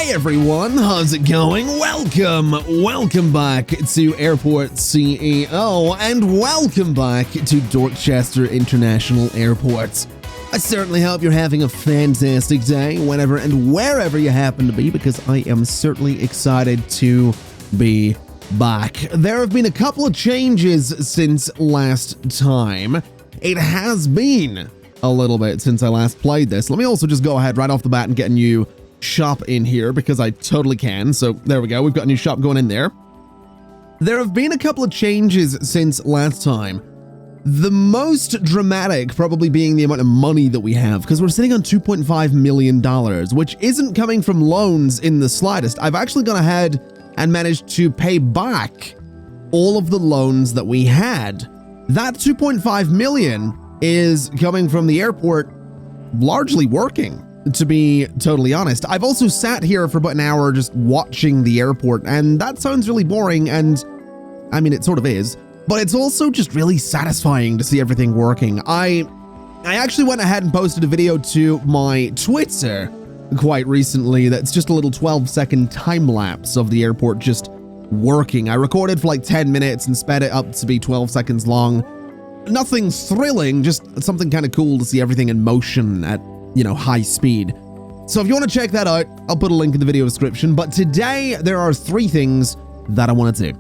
Hey everyone, how's it going? Welcome back to Airport CEO, and welcome back to Dorchester International Airport. I certainly hope you're having a fantastic day, whenever and wherever you happen to be, because I am certainly excited to be back. There have been a couple of changes since last time. It has been a little bit since I last played this. Let me also just go ahead right off the bat and get a new shop in here because I totally can. So there we go. We've got a new shop going in there. There have been a couple of changes since last time. The most dramatic probably being the amount of money that we have, because we're sitting on $2.5 million, which isn't coming from loans in the slightest. I've actually gone ahead and managed to pay back all of the loans that we had. That 2.5 million is coming from the airport largely working, to be totally honest. I've also sat here for about an hour just watching the airport, and that sounds really boring, and I mean, it sort of is, but it's also just really satisfying to see everything working. I actually went ahead and posted a video to my Twitter quite recently that's just a little 12-second time lapse of the airport just working. I recorded for like 10 minutes and sped it up to be 12 seconds long. Nothing thrilling, just something kind of cool to see everything in motion at, high speed. So if you want to check that out, I'll put a link in the video description. But today, there are 3 things that I want to do.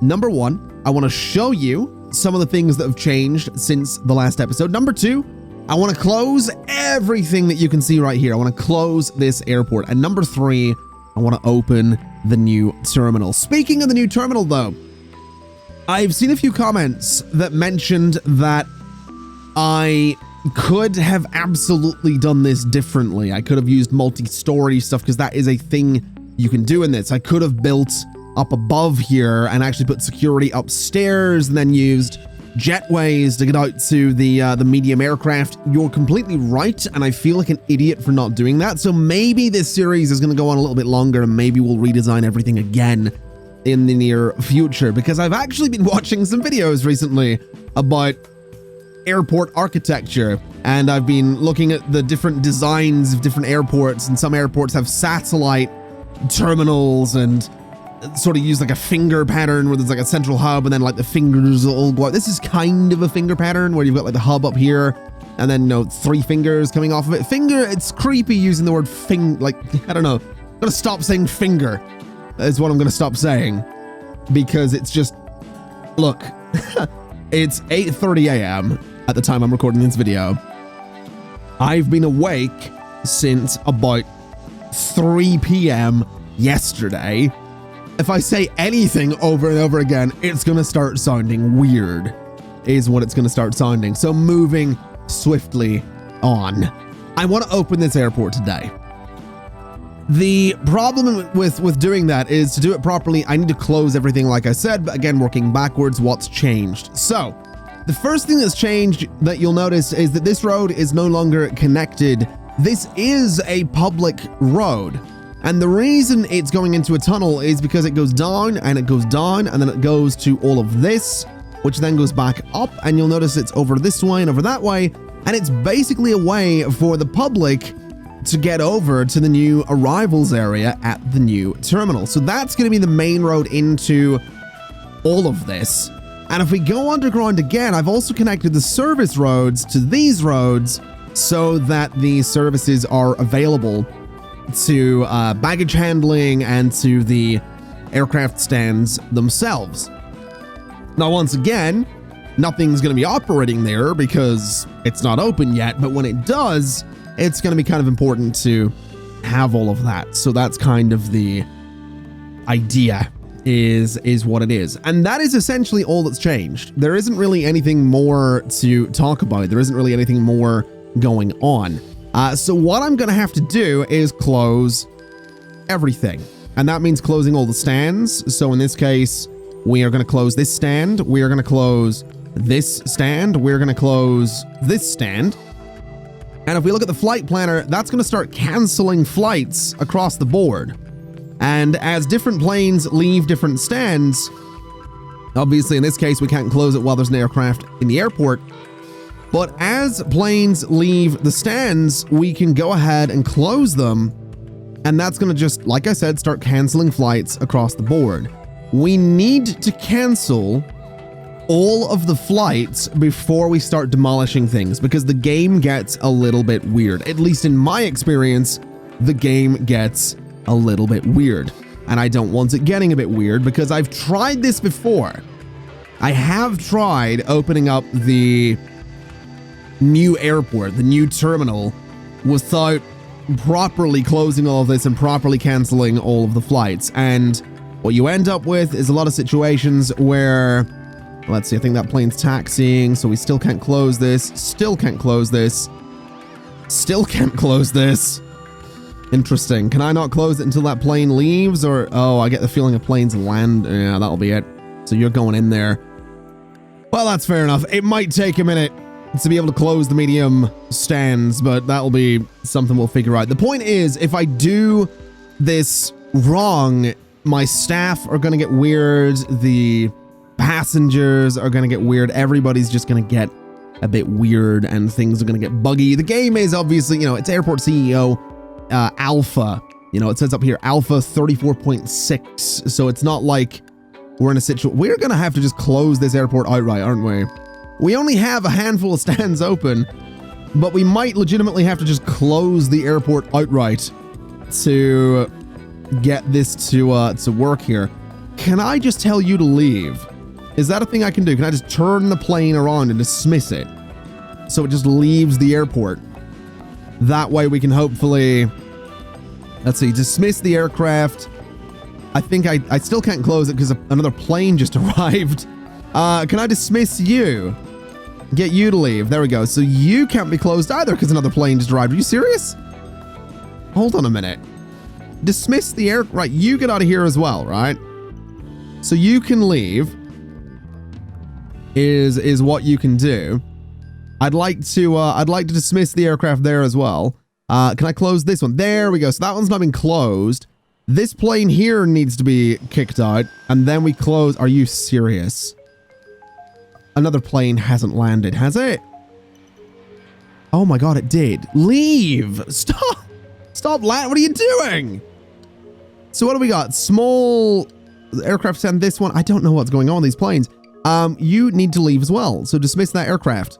Number 1, I want to show you some of the things that have changed since the last episode. Number 2, I want to close everything that you can see right here. I want to close this airport. And number 3, I want to open the new terminal. Speaking of the new terminal, though, I've seen a few comments that mentioned that I could have absolutely done this differently. I could have used multi-story stuff because that is a thing you can do in this. I could have built up above here and actually put security upstairs and then used jetways to get out to the medium aircraft. You're completely right, and I feel like an idiot for not doing that. So maybe this series is going to go on a little bit longer, and maybe we'll redesign everything again in the near future, because I've actually been watching some videos recently about airport architecture, and I've been looking at the different designs of different airports, and some airports have satellite terminals and sort of use like a finger pattern where there's like a central hub and then like the fingers all go out. This is kind of a finger pattern where you've got like the hub up here and then 3 fingers coming off of it. It's creepy using the word I don't know. I'm gonna stop saying finger is what I'm gonna stop saying, because it's just, look, it's 8:30 a.m. at the time I'm recording this video. I've been awake since about 3 p.m. yesterday. If I say anything over and over again, it's gonna start sounding weird, is what it's gonna start sounding. So moving swiftly on. I want to open this airport today. The problem with doing that is, to do it properly, I need to close everything like I said, but again, working backwards, what's changed? So, the first thing that's changed that you'll notice is that this road is no longer connected. This is a public road. And the reason it's going into a tunnel is because it goes down and it goes down and then it goes to all of this, which then goes back up, and you'll notice it's over this way and over that way. And it's basically a way for the public to get over to the new arrivals area at the new terminal. So that's going to be the main road into all of this. And if we go underground again, I've also connected the service roads to these roads so that the services are available to baggage handling and to the aircraft stands themselves. Now, once again, nothing's going to be operating there because it's not open yet, but when it does, it's going to be kind of important to have all of that. So that's kind of the idea, is what it is. And that is essentially all that's changed. There isn't really anything more to talk about. There isn't really anything more going on. So what I'm going to have to do is close everything. And that means closing all the stands. So in this case, we are going to close this stand. We are going to close this stand. We're going to close this stand. And if we look at the flight planner, that's going to start canceling flights across the board. And as different planes leave different stands, obviously in this case, we can't close it while there's an aircraft in the airport. But as planes leave the stands, we can go ahead and close them And that's going to just, like I said, start canceling flights across the board. We need to cancel all of the flights before we start demolishing things, because the game gets a little bit weird. At least in my experience, the game gets a little bit weird. And I don't want it getting a bit weird because I've tried this before. I have tried opening up the new airport, the new terminal, without properly closing all of this and properly canceling all of the flights. And what you end up with is a lot of situations where, let's see, I think that plane's taxiing, so we still can't close this, still can't close this, still can't close this. Interesting. Can I not close it until that plane leaves? Or, oh, I get the feeling a plane's land. Yeah, that'll be it. So you're going in there. Well, that's fair enough. It might take a minute to be able to close the medium stands, but that'll be something we'll figure out. The point is, if I do this wrong, my staff are going to get weird. The passengers are going to get weird. Everybody's just going to get a bit weird and things are going to get buggy. The game is obviously, you know, it's Airport CEO Alpha. You know, it says up here, Alpha 34.6. So it's not like we're in a situation. We're going to have to just close this airport outright, aren't we? We only have a handful of stands open, but we might legitimately have to just close the airport outright to get this to work here. Can I just tell you to leave? Is that a thing I can do? Can I just turn the plane around and dismiss it so it just leaves the airport? That way we can hopefully, let's see, dismiss the aircraft. I think I still can't close it because another plane just arrived. Can I dismiss you? Get you to leave. There we go. So you can't be closed either because another plane just arrived. Are you serious? Hold on a minute. Dismiss the air. Right, you get out of here as well, right? So you can leave. Is what you can do. I'd like to dismiss the aircraft there as well. Can I close this one? There we go. So that one's not been closed. This plane here needs to be kicked out, and then we close. Are you serious? Another plane hasn't landed, has it? Oh my god, it did. Leave! Stop! Stop land. What are you doing? So what do we got? Small aircraft stand, this one. I don't know what's going on with these planes. You need to leave as well. So dismiss that aircraft.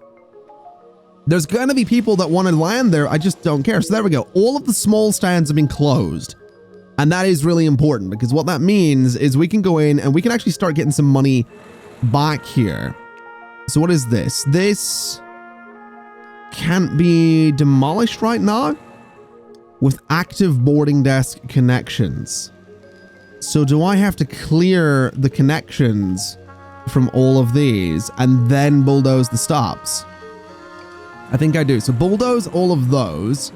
There's gonna be people that want to land there. I just don't care. So there we go. All of the small stands have been closed. And that is really important because what that means is we can go in and we can actually start getting some money back here. So what is this? This can't be demolished right now with active boarding desk connections. So do I have to clear the connections from all of these and then bulldoze the stops? I think I do. So bulldoze all of those.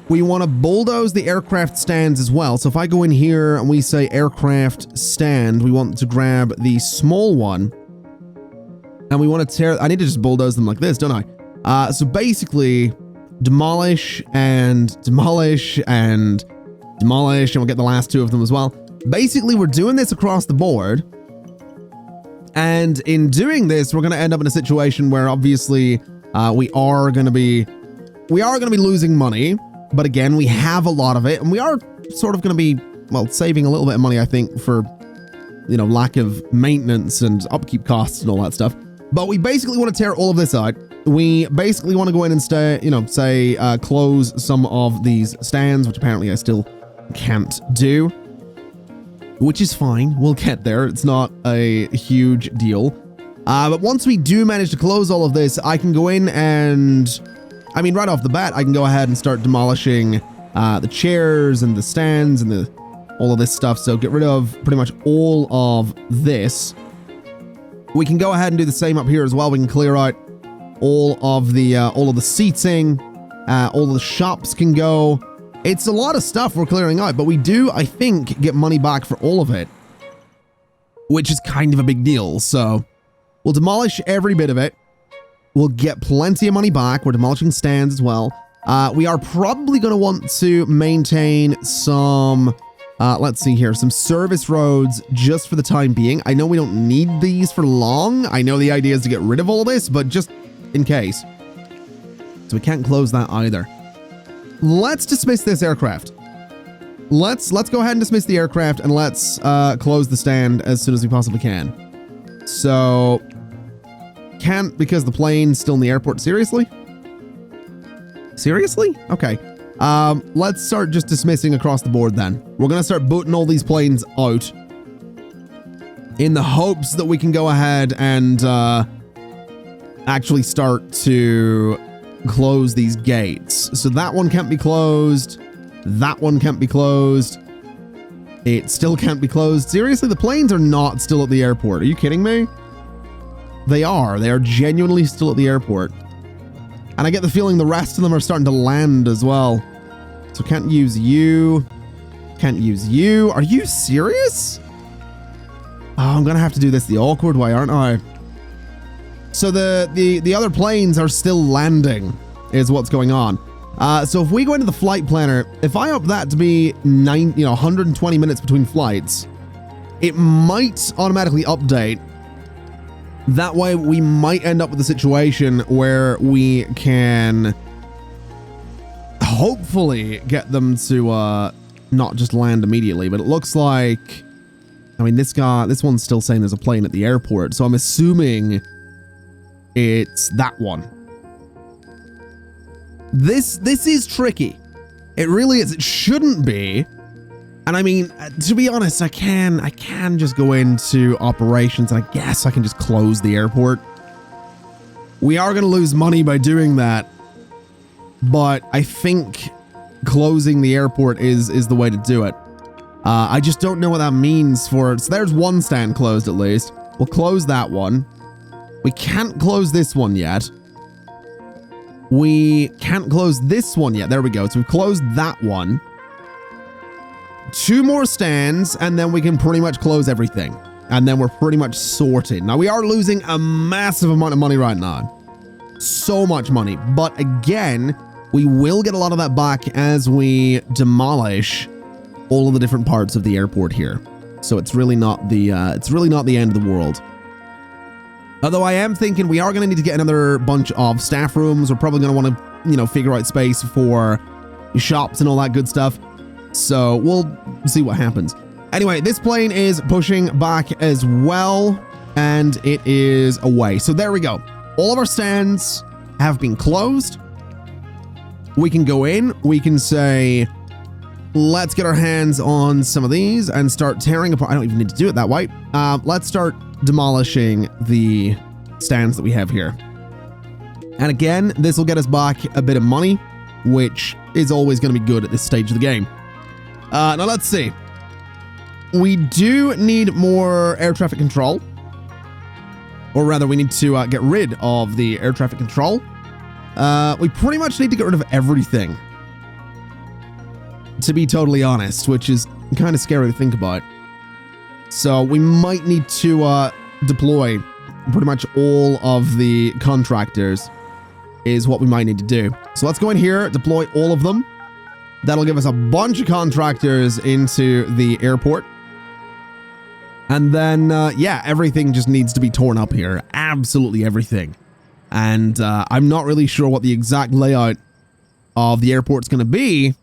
We want to bulldoze the aircraft stands as well. So if I go in here and we say aircraft stand, we want to grab the small one. And we want to tear... I need to just bulldoze them like this, don't I? So basically, demolish and demolish and demolish. And we'll get the last two of them as well. Basically, we're doing this across the board. And in doing this, we're going to end up in a situation where obviously we are going to be losing money. But again, we have a lot of it. And we are sort of going to be, well, saving a little bit of money, I think, for, you know, lack of maintenance and upkeep costs and all that stuff. But we basically want to tear all of this out. We basically want to go in and stay, you know, say, close some of these stands, which apparently I still can't do. Which is fine. We'll get there. It's not a huge deal. But once we do manage to close all of this, I can go in and, I mean, right off the bat, I can go ahead and start demolishing the chairs and the stands and all of this stuff. So get rid of pretty much all of this. We can go ahead and do the same up here as well. We can clear out all of the seating. All of the shops can go. It's a lot of stuff we're clearing out, but we do, I think, get money back for all of it, which is kind of a big deal. So we'll demolish every bit of it. We'll get plenty of money back. We're demolishing stands as well. We are probably going to want to maintain some, let's see here, some service roads just for the time being. I know we don't need these for long. I know the idea is to get rid of all this, but just in case. So we can't close that either. Let's dismiss this aircraft. let's go ahead and dismiss the aircraft, and let's close the stand as soon as we possibly can. So, can't because the plane's still in the airport. Seriously? Seriously? Okay. Let's start just dismissing across the board then. We're gonna start booting all these planes out in the hopes that we can go ahead and actually start to close these gates. So that one can't be closed. That one can't be closed. It still can't be closed. Seriously, the planes are not still at the airport. Are you kidding me? They are. They are genuinely still at the airport. And I get the feeling the rest of them are starting to land as well. So can't use you. Can't use you. Are you serious? Oh, I'm gonna have to do this the awkward way, aren't I? So the other planes are still landing, is what's going on. So if we go into the flight planner, if I up that to be 120 minutes between flights, it might automatically update. That way we might end up with a situation where we can hopefully get them to not just land immediately, but it looks like, I mean, this one's still saying there's a plane at the airport, so I'm assuming it's that one. This is tricky. It really is. It shouldn't be. And I mean, to be honest, I can just go into operations and I guess I can just close the airport. We are going to lose money by doing that, but I think closing the airport is the way to do it. I just don't know what that means for, so there's one stand closed at least. We'll close that one. We can't close this one yet. We can't close this one yet. There we go. So we've closed that one. 2 more stands, and then we can pretty much close everything. And then we're pretty much sorted. Now, we are losing a massive amount of money right now. So much money. But again, we will get a lot of that back as we demolish all of the different parts of the airport here. So it's really not the end of the world. Although I am thinking we are going to need to get another bunch of staff rooms. We're probably going to want to, figure out space for shops and all that good stuff. So we'll see what happens. Anyway, this plane is pushing back as well, and it is away. So there we go. All of our stands have been closed. We can go in. We can say, let's get our hands on some of these and start tearing apart. I don't even need to do it that way. Let's start demolishing the stands that we have here. And again, this will get us back a bit of money, which is always going to be good at this stage of the game. Now let's see. We do need more air traffic control. Or rather, we need to get rid of the air traffic control. We pretty much need to get rid of everything, to be totally honest, which is kind of scary to think about. So we might need to deploy pretty much all of the contractors is what we might need to do. So let's go in here, deploy all of them. That'll give us a bunch of contractors into the airport. And then, yeah, everything just needs to be torn up here. Absolutely everything. And I'm not really sure what the exact layout of the airport's going to be,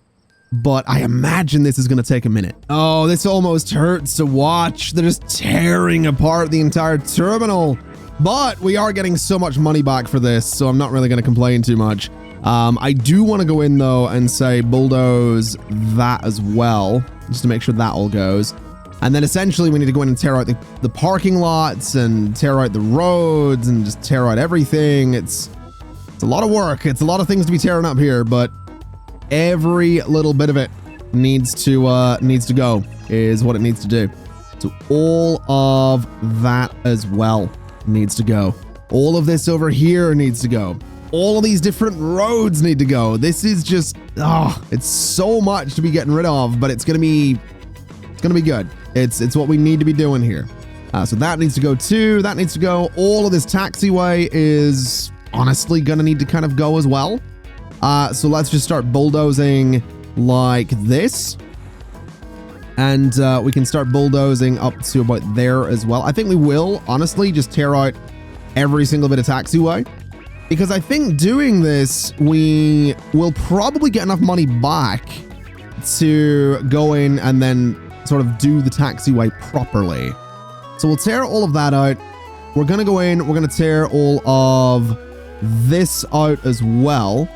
but I imagine this is going to take a minute. Oh, this almost hurts to watch. They're just tearing apart the entire terminal. But we are getting so much money back for this, so I'm not really going to complain too much. I do want to go in, though, and say bulldoze that as well, just to make sure that all goes. And then essentially we need to go in and tear out the parking lots and tear out the roads and just tear out everything. It's a lot of work. It's a lot of things to be tearing up here, but every little bit of it needs to go, is what it needs to do. So all of that as well needs to go. All of this over here needs to go. All of these different roads need to go. This is just, it's so much to be getting rid of, but it's gonna be good. It's what we need to be doing here. So that needs to go too. That needs to go. All of this taxiway is honestly gonna need to kind of go as well. So let's just start bulldozing like this. And we can start bulldozing up to about there as well. I think we will, honestly, just tear out every single bit of taxiway. Because I think doing this, we will probably get enough money back to go in and then sort of do the taxiway properly. So we'll tear all of that out. We're going to go in. We're going to tear all of this out as well.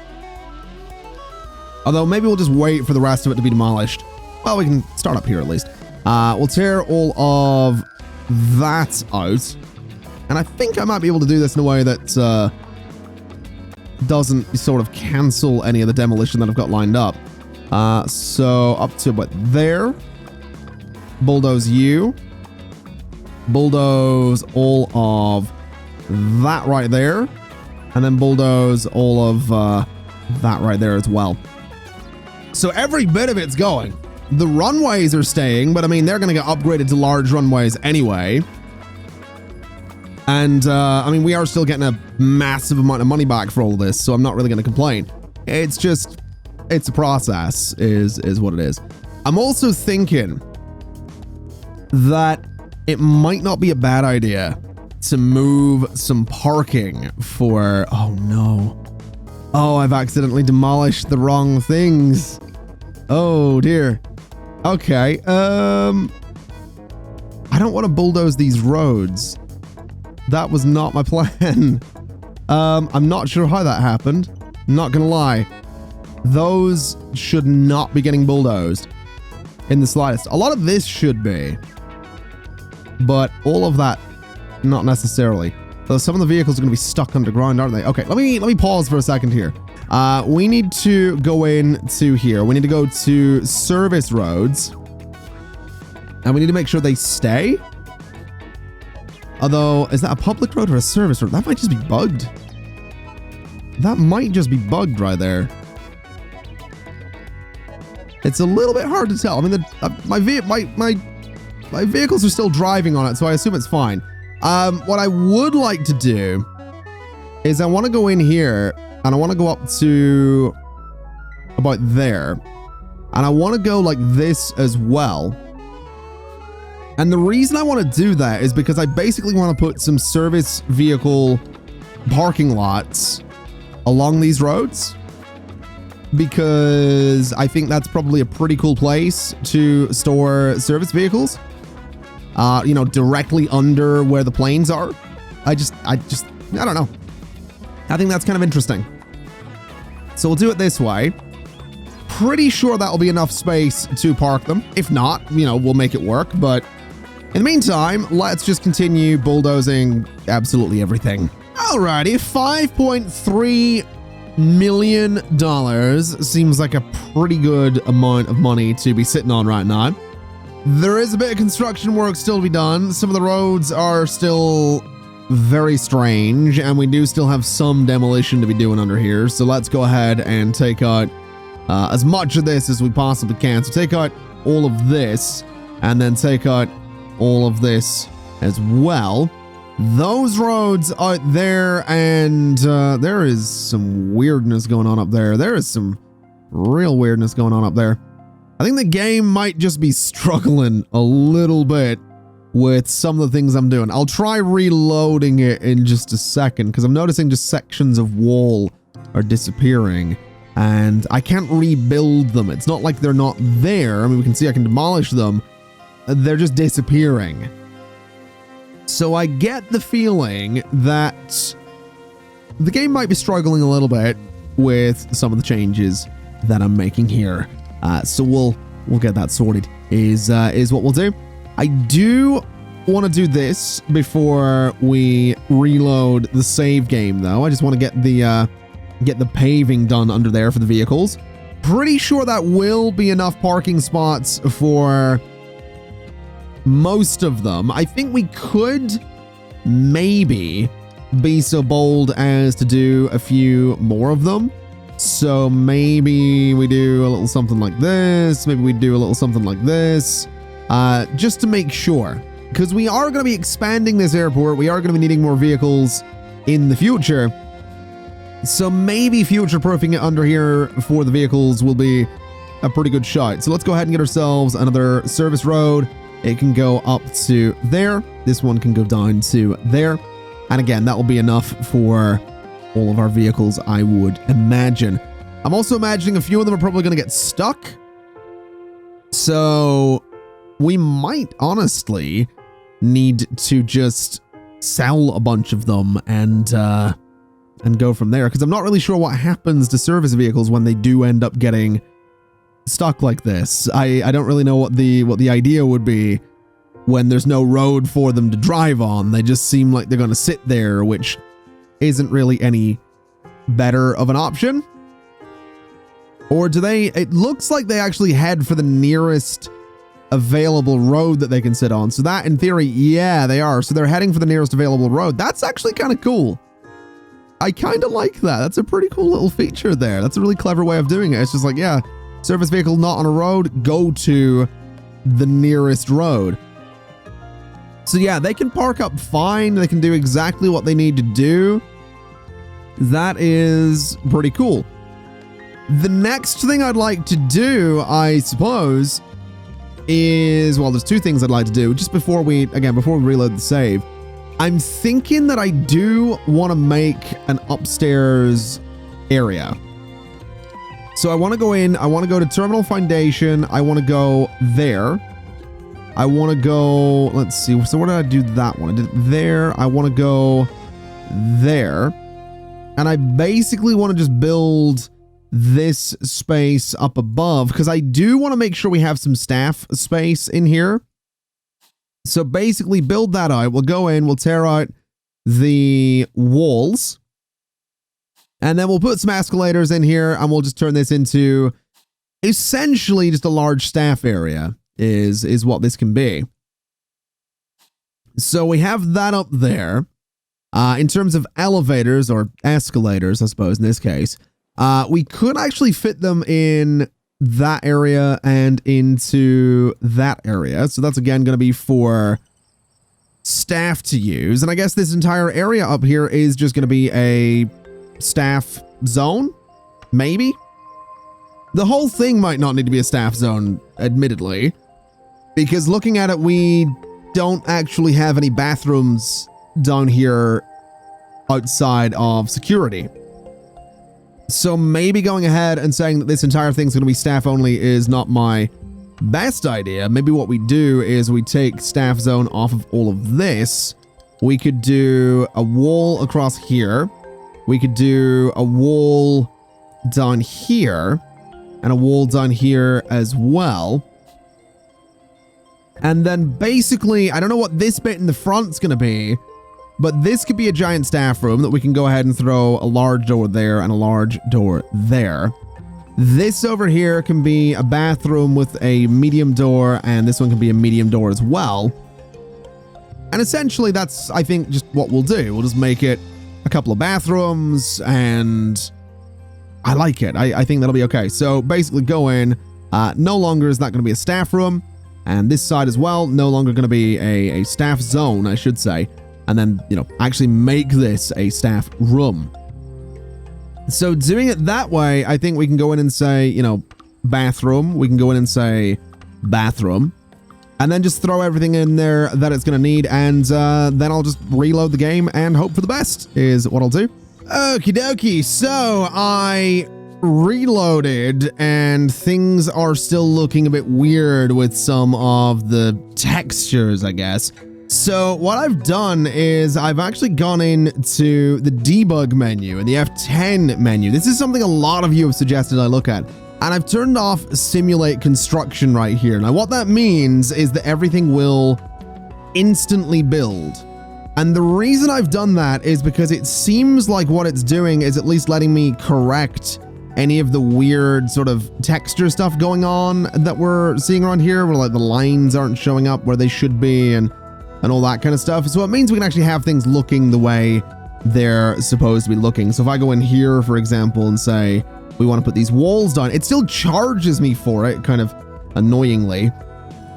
Although maybe we'll just wait for the rest of it to be demolished. Well, we can start up here at least. We'll tear all of that out. And I think I might be able to do this in a way that doesn't sort of cancel any of the demolition that I've got lined up. So up to about there. Bulldoze you. Bulldoze all of that right there. And then bulldoze all of that right there as well. So every bit of it's going. The runways are staying, but I mean, they're going to get upgraded to large runways anyway. And I mean, we are still getting a massive amount of money back for all of this, so I'm not really going to complain. It's just, it's a process is what it is. I'm also thinking that it might not be a bad idea to move some parking for, oh no. Oh, I've accidentally demolished the wrong things. Oh dear. Okay, I don't want to bulldoze these roads. That was not my plan. I'm not sure how that happened. Not gonna lie. Those should not be getting bulldozed in the slightest. A lot of this should be, but all of that, not necessarily. Though some of the vehicles are gonna be stuck underground, aren't they? Okay, let me pause for a second here. We need to go in to here. We need to go to service roads. And we need to make sure they stay. Although, is that a public road or a service road? That might just be bugged. That might just be bugged right there. It's a little bit hard to tell. I mean, my vehicles are still driving on it, so I assume it's fine. What I would like to do is I want to go in here and I want to go up to about there. And I want to go like this as well. And the reason I want to do that is because I basically want to put some service vehicle parking lots along these roads. Because I think that's probably a pretty cool place to store service vehicles. You know, directly under where the planes are. I don't know. I think that's kind of interesting. So we'll do it this way. Pretty sure that'll be enough space to park them. If not, you know, we'll make it work. But in the meantime, let's just continue bulldozing absolutely everything. Alrighty, $5.3 million seems like a pretty good amount of money to be sitting on right now. There is a bit of construction work still to be done. Some of the roads are still very strange, and we do still have some demolition to be doing under here. So let's go ahead and take out as much of this as we possibly can. So take out all of this, and then take out all of this as well. Those roads out there, and there is some weirdness going on up there. There is some real weirdness going on up there. I think the game might just be struggling a little bit with some of the things I'm doing. I'll try reloading it in just a second because I'm noticing just sections of wall are disappearing and I can't rebuild them. It's not like they're not there. I mean, we can see I can demolish them. They're just disappearing. So I get the feeling that the game might be struggling a little bit with some of the changes that I'm making here. So we'll get that sorted is what we'll do. I do want to do this before we reload the save game though. I just want to get the paving done under there for the vehicles. Pretty sure that will be enough parking spots for most of them. I think we could maybe be so bold as to do a few more of them. So maybe we do a little something like this. Maybe we do a little something like this. Just to make sure. Because we are going to be expanding this airport. We are going to be needing more vehicles in the future. So maybe future-proofing it under here for the vehicles will be a pretty good shot. So let's go ahead and get ourselves another service road. It can go up to there. This one can go down to there. And again, that will be enough for all of our vehicles, I would imagine. I'm also imagining a few of them are probably going to get stuck So we might honestly need to just sell a bunch of them and go from there, because I'm not really sure what happens to service vehicles when they do end up getting stuck like this. I don't really know what the idea would be when there's no road for them to drive on. They just seem like they're going to sit there, which isn't really any better of an option. Or do they? It looks like they actually head for the nearest available road that they can sit on. So that, in theory, yeah, they are. So they're heading for the nearest available road. That's actually kind of cool. I kind of like that. That's a pretty cool little feature there. That's a really clever way of doing it. It's just like, yeah, service vehicle not on a road, go to the nearest road. So yeah, they can park up fine. They can do exactly what they need to do. That is pretty cool. The next thing I'd like to do, I suppose, is, well, there's two things I'd like to do. Just before we reload the save, I'm thinking that I do want to make an upstairs area. So I want to go in, I want to go to Terminal Foundation, I want to go there. I want to go, let's see, so where did I do that one? I did it there, I want to go there. And I basically want to just build this space up above, because I do want to make sure we have some staff space in here. So basically build that out. We'll go in, we'll tear out the walls, and then we'll put some escalators in here, and we'll just turn this into essentially just a large staff area is what this can be. So we have that up there. In terms of elevators or escalators, I suppose in this case, we could actually fit them in that area and into that area. So that's again going to be for staff to use. And I guess this entire area up here is just going to be a staff zone, maybe. The whole thing might not need to be a staff zone, admittedly, because looking at it, we don't actually have any bathrooms down here outside of security. So maybe going ahead and saying that this entire thing's going to be staff only is not my best idea. Maybe what we do is we take staff zone off of all of this. We could do a wall across here. We could do a wall down here and a wall down here as well. And then basically, I don't know what this bit in the front's going to be, but this could be a giant staff room that we can go ahead and throw a large door there and a large door there. This over here can be a bathroom with a medium door, and this one can be a medium door as well. And essentially that's, I think, just what we'll do. We'll just make it a couple of bathrooms, and I like it. I think that'll be okay. So basically go in. No longer is that going to be a staff room. And this side as well, no longer going to be a staff zone, I should say. And then, you know, actually make this a staff room. So doing it that way, I think we can go in and say, you know, bathroom. We can go in and say bathroom. And then just throw everything in there that it's going to need. And then I'll just reload the game and hope for the best is what I'll do. Okie dokie. So I reloaded and things are still looking a bit weird with some of the textures, I guess. So what I've done is I've actually gone into the debug menu and the F10 menu. This is something a lot of you have suggested I look at. And I've turned off simulate construction right here. Now what that means is that everything will instantly build. And the reason I've done that is because it seems like what it's doing is at least letting me correct any of the weird sort of texture stuff going on that we're seeing around here, where like the lines aren't showing up where they should be and all that kind of stuff. So it means we can actually have things looking the way they're supposed to be looking. So if I go in here, for example, and say we want to put these walls down, it still charges me for it, kind of annoyingly.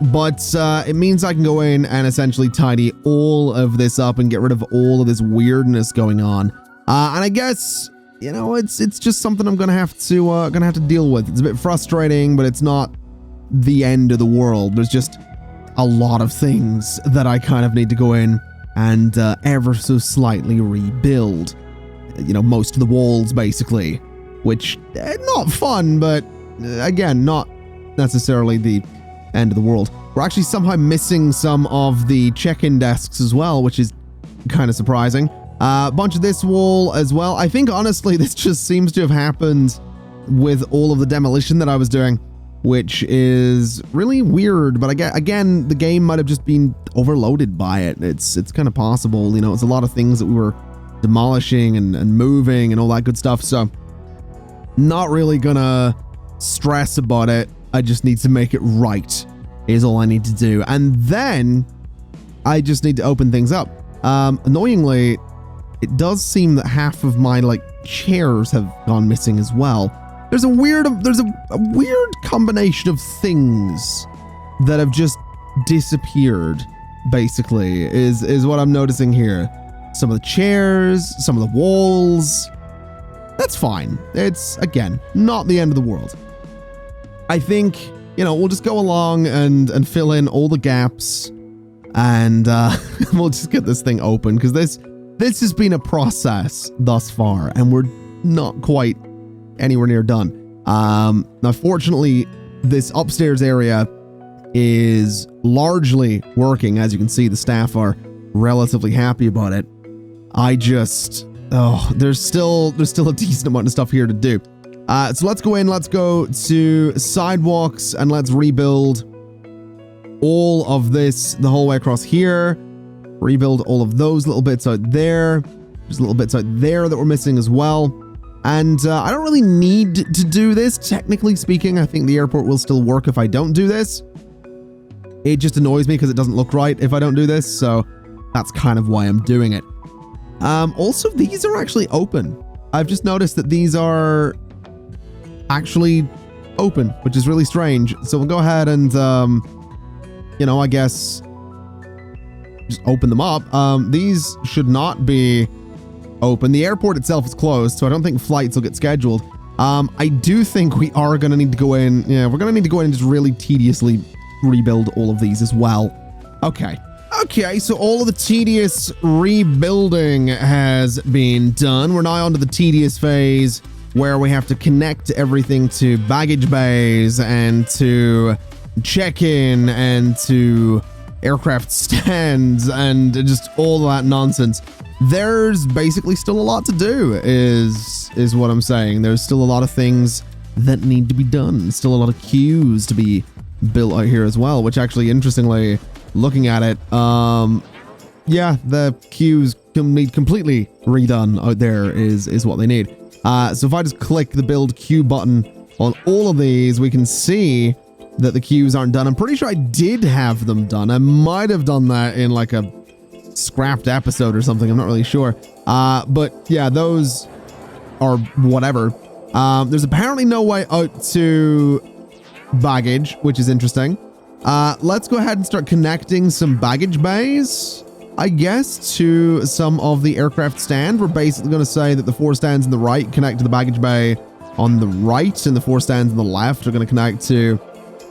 But it means I can go in and essentially tidy all of this up and get rid of all of this weirdness going on. And I guess, you know, it's just something I'm gonna have to deal with. It's a bit frustrating, but it's not the end of the world. There's just a lot of things that I kind of need to go in and ever so slightly rebuild. You know, most of the walls basically, which not fun, but again, not necessarily the end of the world. We're actually somehow missing some of the check-in desks as well, which is kind of surprising. A bunch of this wall as well. I think, honestly, this just seems to have happened with all of the demolition that I was doing, which is really weird. But again, the game might have just been overloaded by it. It's kind of possible. You know, it's a lot of things that we were demolishing and moving and all that good stuff. So not really gonna stress about it. I just need to make it right is all I need to do. And then I just need to open things up. Annoyingly, it does seem that half of my chairs have gone missing as well. There's a weird combination of things that have just disappeared, basically, is what I'm noticing here. Some of the chairs, some of the walls. That's fine. It's, again, not the end of the world. I think, you know, we'll just go along and fill in all the gaps, and we'll just get this thing open, because this has been a process thus far, and we're not quite anywhere near done. Now, fortunately, this upstairs area is largely working. As you can see, the staff are relatively happy about it. There's still a decent amount of stuff here to do. So let's go in, let's go to sidewalks, and let's rebuild all of this the whole way across here. Rebuild all of those little bits out there. There's little bits out there that we're missing as well. And I don't really need to do this, technically speaking. I think the airport will still work if I don't do this. It just annoys me because it doesn't look right if I don't do this, so that's kind of why I'm doing it. Also, these are actually open. I've just noticed that these are actually open, which is really strange. So we'll go ahead and, you know, I guess just open them up. These should not be open. The airport itself is closed, so I don't think flights will get scheduled. I do think we are going to need to go in. Yeah, we're going to need to go in and just really tediously rebuild all of these as well. Okay, so all of the tedious rebuilding has been done. We're now onto the tedious phase where we have to connect everything to baggage bays and to check-in and to aircraft stands and just all that nonsense. There's basically still a lot to do is what I'm saying. There's still a lot of things that need to be done. Still a lot of queues to be built out here as well, which actually, interestingly, looking at it, yeah, the queues can need completely redone out there is what they need. So if I just click the build queue button on all of these, we can see that the queues aren't done. I'm pretty sure I did have them done. I might have done that in like a scrapped episode or something. I'm not really sure. But yeah, those are whatever. There's apparently no way out to baggage, which is interesting. Let's go ahead and start connecting some baggage bays, I guess, to some of the aircraft stand. We're basically going to say that the 4 stands on the right connect to the baggage bay on the right, and the 4 stands on the left are going to connect to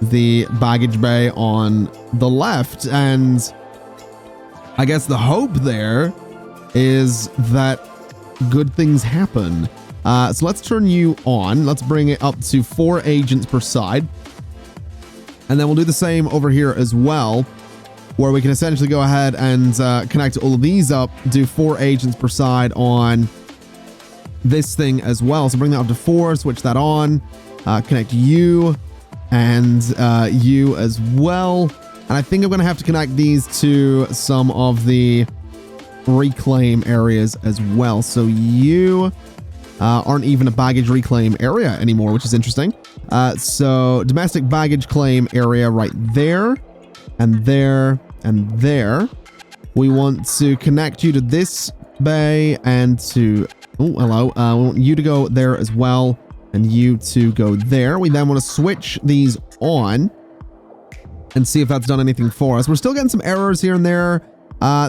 the baggage bay on the left. And I guess the hope there is that good things happen. So let's turn you on. Let's bring it up to 4 agents per side. And then we'll do the same over here as well, where we can essentially go ahead and connect all of these up, do 4 agents per side on this thing as well. So bring that up to 4, switch that on, connect you and you as well. And I think I'm going to have to connect these to some of the reclaim areas as well. So you aren't even a baggage reclaim area anymore, which is interesting. So domestic baggage claim area right there and there and there. We want to connect you to this bay and to, oh, hello. We want you to go there as well and you to go there. We then want to switch these on and see if that's done anything for us. We're still getting some errors here and there.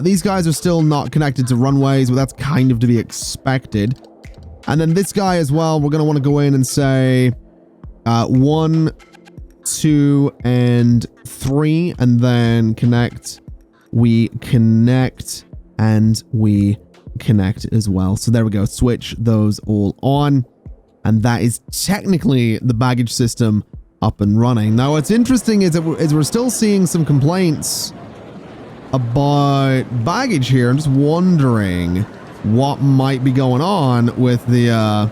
These guys are still not connected to runways, but that's kind of to be expected. And then this guy as well, we're going to want to go in and say 1, 2, and 3, and then connect. We connect and we connect as well. So there we go. Switch those all on. And that is technically the baggage system up and running. Now, what's interesting is that we're still seeing some complaints about baggage here. I'm just wondering what might be going on with the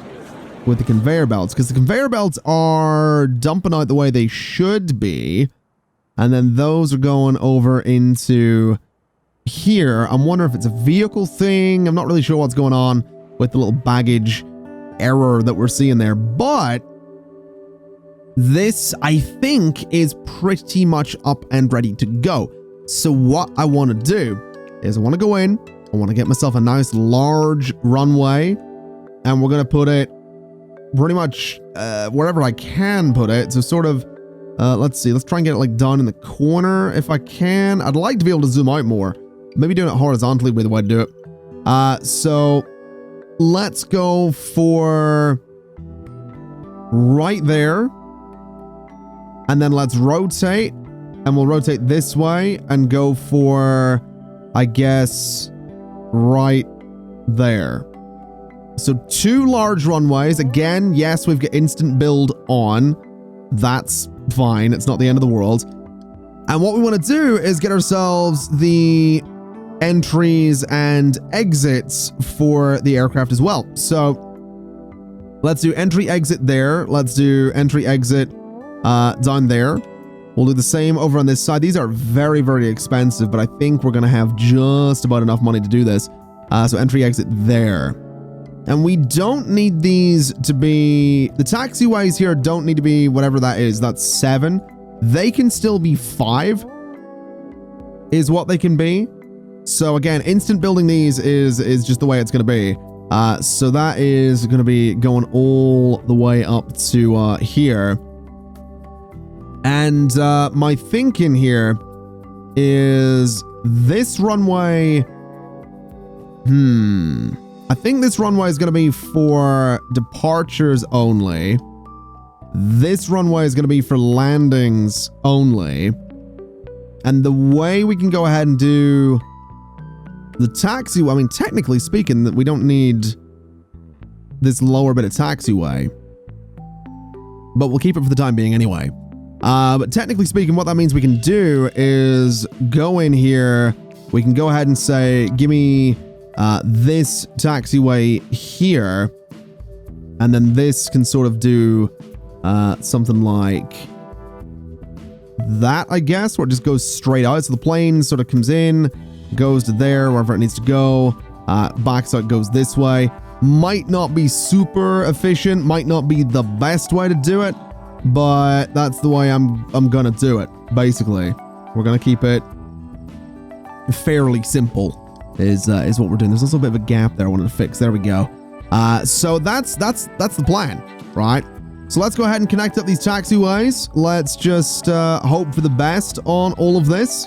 conveyor belts, because the conveyor belts are dumping out the way they should be, and then those are going over into here. I'm wondering if it's a vehicle thing. I'm not really sure what's going on with the little baggage error that we're seeing there, but this, I think, is pretty much up and ready to go. So what I want to do is I want to go in, I want to get myself a nice large runway, and we're going to put it pretty much wherever I can put it. So sort of, let's see, let's try and get it like down in the corner if I can. I'd like to be able to zoom out more. Maybe doing it horizontally would be the way to do it. So let's go for right there. And then let's rotate, and we'll rotate this way and go for, I guess, right there. So 2 large runways. Again, yes, we've got instant build on. That's fine. It's not the end of the world. And what we want to do is get ourselves the entries and exits for the aircraft as well. So let's do entry exit there. Let's do entry exit down there. We'll do the same over on this side. These are very, very expensive, but I think we're going to have just about enough money to do this. So entry exit there. And we don't need these to be, the taxiways here don't need to be whatever that is. That's 7. They can still be 5 is what they can be. So again, instant building these is just the way it's going to be. So that is going to be going all the way up to here. And my thinking here is this runway. I think this runway is going to be for departures only. This runway is going to be for landings only. And the way we can go ahead and do the taxi, I mean, technically speaking, that we don't need this lower bit of taxiway, but we'll keep it for the time being anyway. But technically speaking, what that means we can do is go in here. We can go ahead and say, give me this taxiway here. And then this can sort of do something like that, I guess, where it just goes straight out. So the plane sort of comes in, goes to there, wherever it needs to go, backs out, goes this way. Might not be super efficient, might not be the best way to do it, but that's the way I'm gonna do it. Basically, we're gonna keep it fairly simple. Is what we're doing. There's also a bit of a gap there I wanted to fix. There we go. So that's the plan, right? So let's go ahead and connect up these taxiways. Let's just hope for the best on all of this,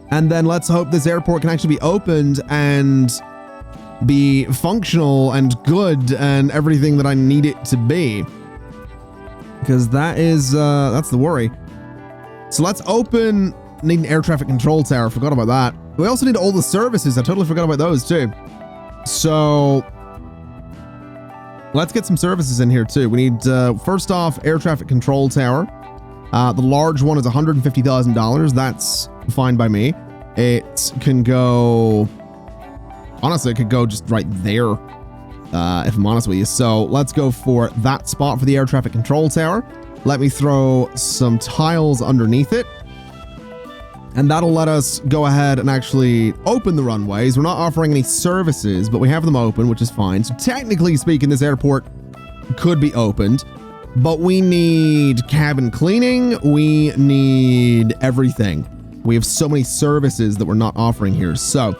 and then let's hope this airport can actually be opened and be functional and good and everything that I need it to be. Because that is, that's the worry. So let's open, need an air traffic control tower. Forgot about that. We also need all the services. I totally forgot about those too. So let's get some services in here too. We need, first off, air traffic control tower. The large one is $150,000. That's fine by me. It can go, honestly, it could go just right there. If I'm honest with you. So let's go for that spot for the air traffic control tower. Let me throw some tiles underneath it. And that'll let us go ahead and actually open the runways. We're not offering any services, but we have them open, which is fine. So technically speaking, this airport could be opened, but we need cabin cleaning. We need everything. We have so many services that we're not offering here. So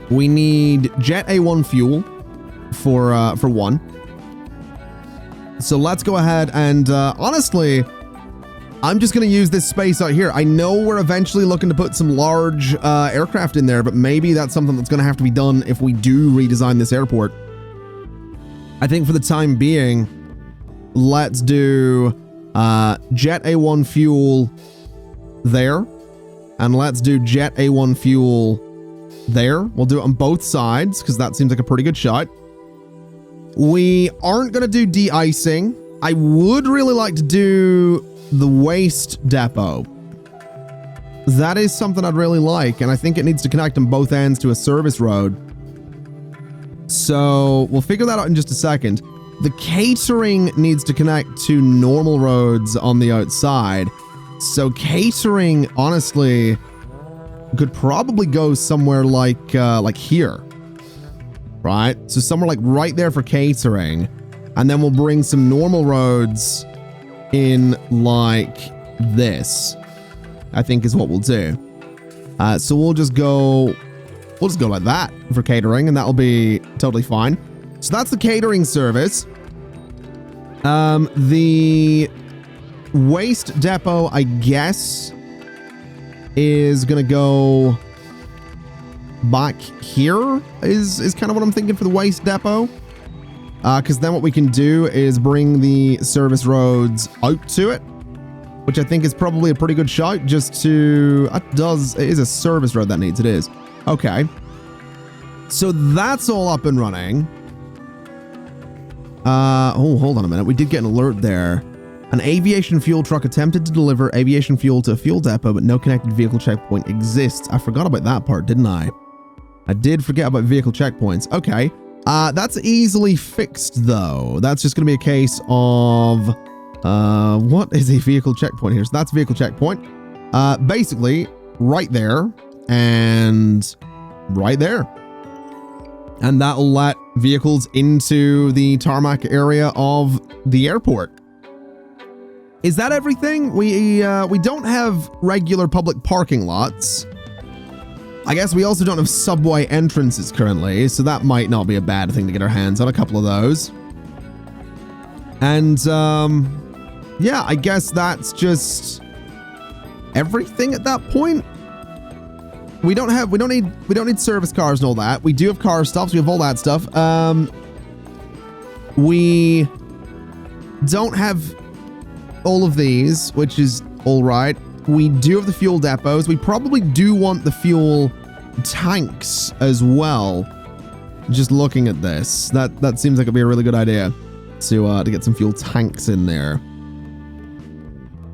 we need Jet A1 fuel for one. So let's go ahead and honestly, I'm just going to use this space out here. I know we're eventually looking to put some large aircraft in there, but maybe that's something that's going to have to be done if we do redesign this airport. I think for the time being, let's do Jet A1 fuel there, and let's do Jet A1 fuel there. We'll do it on both sides because that seems like a pretty good shot. We aren't going to do de-icing. I would really like to do the waste depot. That is something I'd really like, and I think it needs to connect on both ends to a service road. So we'll figure that out in just a second. The catering needs to connect to normal roads on the outside. So catering, honestly, could probably go somewhere like here, right? So somewhere like right there for catering, and then we'll bring some normal roads in like this, I think is what we'll do. So we'll just go like that for catering, and that'll be totally fine. So that's the catering service. The waste depot, I guess, is gonna go back here is kind of what I'm thinking for the waste depot. Because then what we can do is bring the service roads out to it, which I think is probably a pretty good shout. Just to it is a service road that needs it is. Okay, so that's all up and running. Oh, hold on a minute. We did get an alert there. An aviation fuel truck attempted to deliver aviation fuel to a fuel depot, but no connected vehicle checkpoint exists. I forgot about that part, didn't I? I did forget about vehicle checkpoints. Okay. That's easily fixed, though. That's just going to be a case of... what is a vehicle checkpoint here? So that's vehicle checkpoint. Basically, right there and right there. And that'll let vehicles into the tarmac area of the airport. Is that everything? We don't have regular public parking lots. I guess we also don't have subway entrances currently, so that might not be a bad thing to get our hands on a couple of those. And yeah, I guess that's just everything at that point. We don't need service cars and all that. We do have car stops, we have all that stuff. We don't have all of these, which is all right. We do have the fuel depots. We probably do want the fuel tanks as well. Just looking at this, that seems like it'd be a really good idea to get some fuel tanks in there.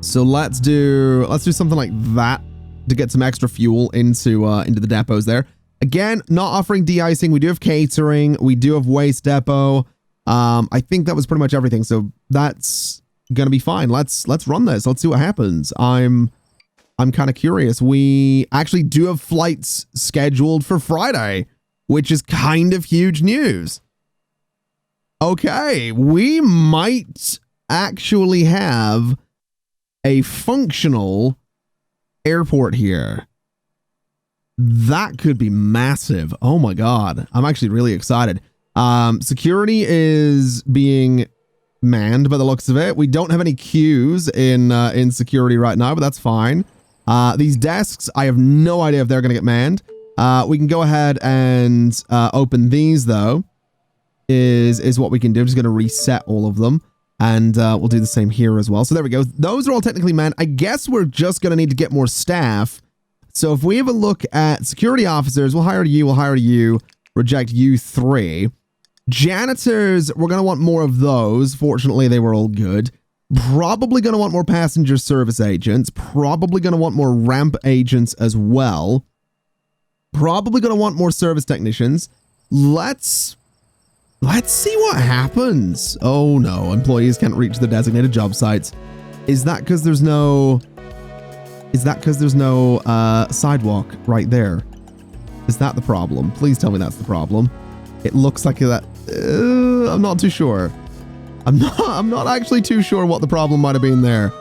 So let's do something like that to get some extra fuel into the depots there. Again, not offering de-icing. We do have catering. We do have waste depot. I think that was pretty much everything. So that's gonna be fine. Let's run this. Let's see what happens. I'm kind of curious. We actually do have flights scheduled for Friday, which is kind of huge news. Okay, we might actually have a functional airport here. That could be massive. Oh my god. I'm actually really excited. Security is being manned by the looks of it. We don't have any queues in security right now, but that's fine. These desks, I have no idea if they're going to get manned. We can go ahead and open these, though, is what we can do. I'm just going to reset all of them, and we'll do the same here as well. So there we go. Those are all technically manned. I guess we're just going to need to get more staff. So if we have a look at security officers, we'll hire you, reject you 3. Janitors, we're going to want more of those. Fortunately, they were all good. Probably going to want more passenger service agents. Probably going to want more ramp agents as well. Probably going to want more service technicians. Let's see what happens. Oh no, employees can't reach the designated job sites. Is that because there's no sidewalk right there? Is that the problem? Please tell me that's the problem. It looks like that. I'm not too sure. I'm not actually too sure what the problem might have been there.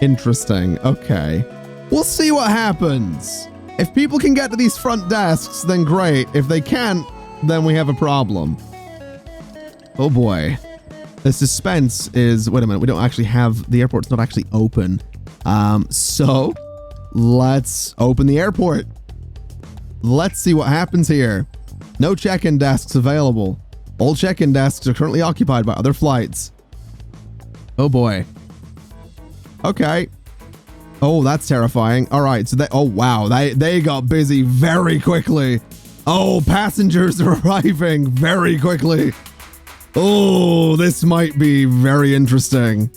Interesting. Okay. We'll see what happens. If people can get to these front desks, then great. If they can't, then we have a problem. Oh boy. The suspense is... Wait a minute. We don't actually have... The airport's not actually open. So let's open the airport. Let's see what happens here. No check-in desks available. All check-in desks are currently occupied by other flights. Oh boy. Okay. Oh, that's terrifying. All right, so oh wow, they got busy very quickly. Oh, passengers are arriving very quickly. Oh, this might be very interesting.